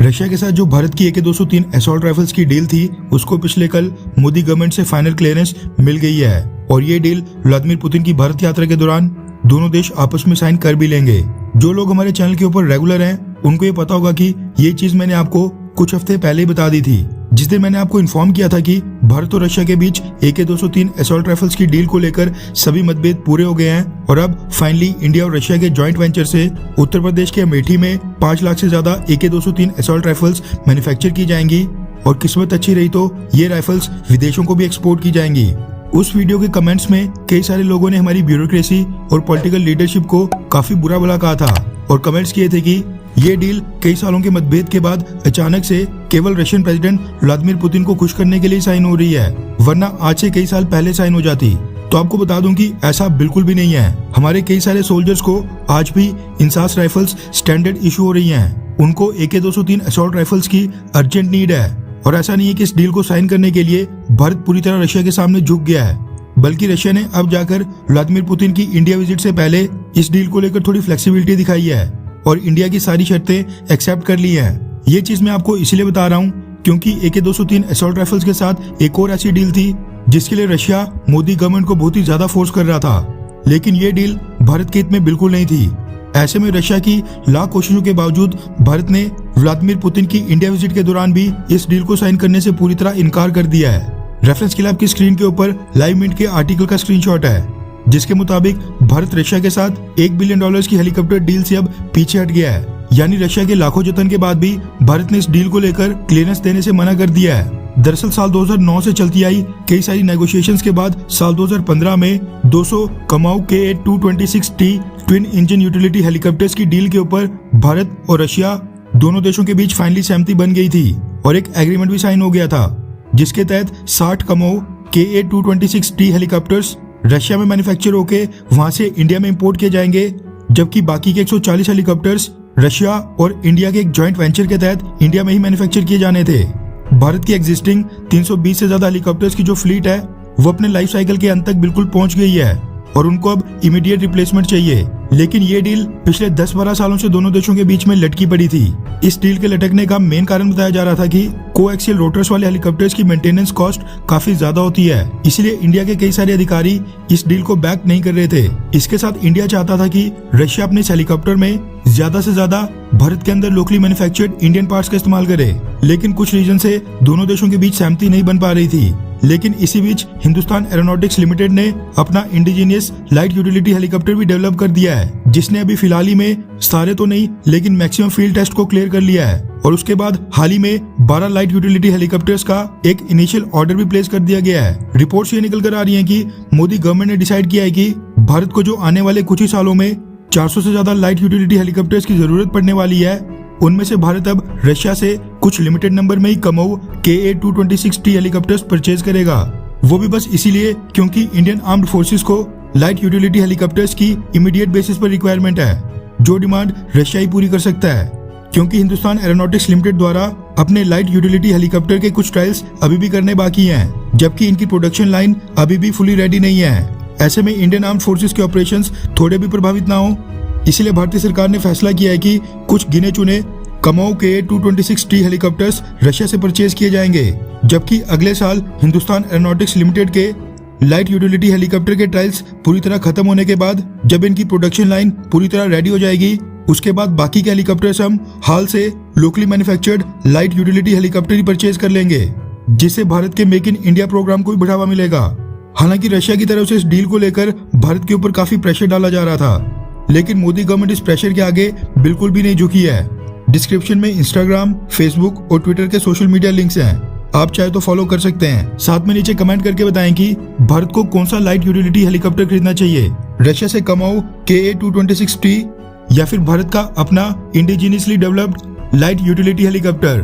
Russia के साथ जो भारत की AK-203 असॉल्ट राइफल्स की डील थी उसको पिछले कल मोदी गवर्नमेंट से फाइनल क्लियरेंस मिल गई है और ये डील व्लादिमीर पुतिन की भारत यात्रा के दौरान दोनों देश आपस में साइन कर भी लेंगे। जो लोग हमारे चैनल के ऊपर रेगुलर हैं उनको ये पता होगा कि ये चीज मैंने आपको कुछ हफ्ते पहले ही बता दी थी, जिस दिन मैंने आपको इन्फॉर्म किया था कि भारत और रशिया के बीच AK-203 असॉल्ट राइफल्स की डील को लेकर सभी मतभेद पूरे हो गए हैं और अब फाइनली इंडिया और रशिया के जॉइंट वेंचर से उत्तर प्रदेश के अमेठी में 5 लाख से ज्यादा AK-203 असॉल्ट राइफल्स मैन्युफैक्चर की जाएंगी और किस्मत अच्छी रही तो ये राइफल्स विदेशों को भी एक्सपोर्ट की जाएंगी। उस वीडियो के कमेंट्स में कई सारे लोगों ने हमारी ब्यूरोक्रेसी और पॉलिटिकल लीडरशिप को काफी बुरा भला कहा था और कमेंट्स किए थे कि ये डील कई सालों के मतभेद के बाद अचानक से केवल रशियन प्रेसिडेंट व्लादिमीर पुतिन को खुश करने के लिए साइन हो रही है, वरना आज से कई साल पहले साइन हो जाती। तो आपको बता दूं कि ऐसा बिल्कुल भी नहीं है। हमारे कई सारे सोल्जर्स को आज भी इंसास राइफल्स स्टैंडर्ड इशू हो रही हैं। उनको AK-203 असॉल्ट राइफल्स की अर्जेंट नीड है और ऐसा नहीं है कि इस डील को साइन करने के लिए भारत पूरी तरह रशिया के सामने झुक गया है, बल्कि रशिया ने अब जाकर व्लादिमीर पुतिन की इंडिया विजिट से पहले इस डील को लेकर थोड़ी फ्लेक्सिबिलिटी दिखाई है और इंडिया की सारी शर्तें एक्सेप्ट कर ली हैं। ये चीज मैं आपको इसलिए बता रहा हूँ क्योंकि AK-203 असॉल्ट राइफल्स के साथ एक और ऐसी डील थी जिसके लिए रशिया मोदी गवर्नमेंट को बहुत ही ज्यादा फोर्स कर रहा था, लेकिन ये डील भारत के हित में बिल्कुल नहीं थी। ऐसे में रशिया की लाख कोशिशों के बावजूद भारत ने व्लादिमीर पुतिन की इंडिया विजिट के दौरान भी इस डील को साइन करने से पूरी तरह इनकार कर दिया है। रेफरेंस के लिए आपकी स्क्रीन के ऊपर लाइव मिनट के आर्टिकल का स्क्रीनशॉट है, जिसके मुताबिक भारत रशिया के साथ $1 बिलियन की हेलीकॉप्टर डील से अब पीछे हट गया है। यानी रशिया के लाखों जतन के बाद भी भारत ने इस डील को लेकर क्लियरेंस देने से मना कर दिया है। दरअसल साल 2009 से चलती आई कई सारी नेगोशिएशंस के बाद साल 2015 में 200 कमाऊ KA-226T twin engine utility helicopters की डील के ऊपर भारत और रशिया दोनों देशों के बीच फाइनली सहमति बन गई थी और एक एग्रीमेंट भी साइन हो गया था, जिसके तहत 60 कमाऊ KA-226T हेलीकॉप्टर्स रशिया में मैन्युफैक्चर होके वहां से इंडिया में इंपोर्ट किए जाएंगे, जबकि बाकी के 140 हेलीकॉप्टर्स रशिया और इंडिया के एक जॉइंट वेंचर के तहत इंडिया में ही मैन्युफैक्चर किए जाने थे। भारत की एग्जिस्टिंग 320 से ज्यादा हेलीकॉप्टर्स की जो फ्लीट है वो अपने लाइफ साइकिल के अंत तक बिल्कुल पहुंच गई है और उनको अब इमीडिएट रिप्लेसमेंट चाहिए, लेकिन ये डील पिछले 10-12 सालों से दोनों देशों के बीच में लटकी पड़ी थी। इस डील के लटकने का मेन कारण बताया जा रहा था कि कोएक्सियल रोटर्स वाले हेलीकॉप्टर्स की मेंटेनेंस कॉस्ट काफी ज्यादा होती है, इसलिए इंडिया के कई सारे अधिकारी इस डील को बैक नहीं कर रहे थे। इसके साथ इंडिया चाहता था कि रशिया अपने इस हेलीकॉप्टर में ज्यादा से ज्यादा भारत के अंदर लोकली मैन्युफैक्चर्ड इंडियन पार्ट्स का इस्तेमाल करे, लेकिन कुछ रीजन से दोनों देशों के बीच सहमति नहीं बन पा रही थी। लेकिन इसी बीच हिंदुस्तान एरोनॉटिक्स लिमिटेड ने अपना इंडिजीनियस लाइट यूटिलिटी हेलीकॉप्टर भी डेवलप कर दिया है, जिसने अभी फिलहाल ही में सारे तो नहीं लेकिन मैक्सिमम फील्ड टेस्ट को क्लियर कर लिया है और उसके बाद हाल ही में 12 लाइट यूटिलिटी हेलीकॉप्टर्स का एक इनिशियल ऑर्डर भी प्लेस कर दिया गया है। रिपोर्ट्स ये निकल कर आ रही हैं कि मोदी गवर्नमेंट ने डिसाइड किया है कि भारत को जो आने वाले कुछ ही सालों में 400 से ज्यादा लाइट यूटिलिटी हेलीकॉप्टर्स की जरूरत पड़ने वाली है, उनमें से भारत अब रशिया से कुछ लिमिटेड नंबर में ही कमाऊ KA-226T हेलीकॉप्टर्स परचेज करेगा। वो भी बस इसीलिए क्योंकि इंडियन आर्म्ड फोर्सेस को लाइट यूटिलिटी हेलीकॉप्टर्स की इमीडिएट बेसिस पर रिक्वायरमेंट है, जो डिमांड रशिया ही पूरी कर सकता है, क्योंकि हिंदुस्तान एरोनॉटिक्स लिमिटेड द्वारा अपने लाइट यूटिलिटी हेलीकॉप्टर के कुछ ट्रायल्स अभी भी करने बाकी हैं, जबकि इनकी प्रोडक्शन लाइन अभी भी फुली रेडी नहीं है। ऐसे में इंडियन आर्म्ड फोर्सेस के ऑपरेशंस थोड़े भी प्रभावित ना हो, इसलिए भारतीय सरकार ने फैसला किया है कि कुछ गिने चुने कमाऊ KA-226T हेलीकॉप्टर्स रशिया से परचेज किए जाएंगे, जबकि अगले साल हिंदुस्तान एरोनॉटिक्स लिमिटेड के लाइट यूटिलिटी हेलीकॉप्टर के ट्रायल्स पूरी तरह खत्म होने के बाद जब इनकी प्रोडक्शन लाइन पूरी तरह रेडी हो जाएगी, उसके बाद बाकी के हेलीकॉप्टर्स हम हाल से locally manufactured light utility helicopter ही परचेज कर लेंगे, जिससे भारत के मेक इन इंडिया प्रोग्राम को भी बढ़ावा मिलेगा। हालांकि रशिया की तरफ से इस डील को लेकर भारत के ऊपर काफी प्रेशर डाला जा रहा था, लेकिन मोदी गवर्नमेंट इस प्रेशर के आगे बिल्कुल भी नहीं झुकी है। डिस्क्रिप्शन में इंस्टाग्राम, फेसबुक और ट्विटर के सोशल मीडिया लिंक्स हैं, आप चाहे तो फॉलो कर सकते हैं। साथ में नीचे कमेंट करके बताएं कि भारत को कौन सा लाइट यूटिलिटी हेलीकॉप्टर खरीदना चाहिए, रशिया से कमाऊ KA-226T या फिर भारत का अपना indigenously developed light utility helicopter.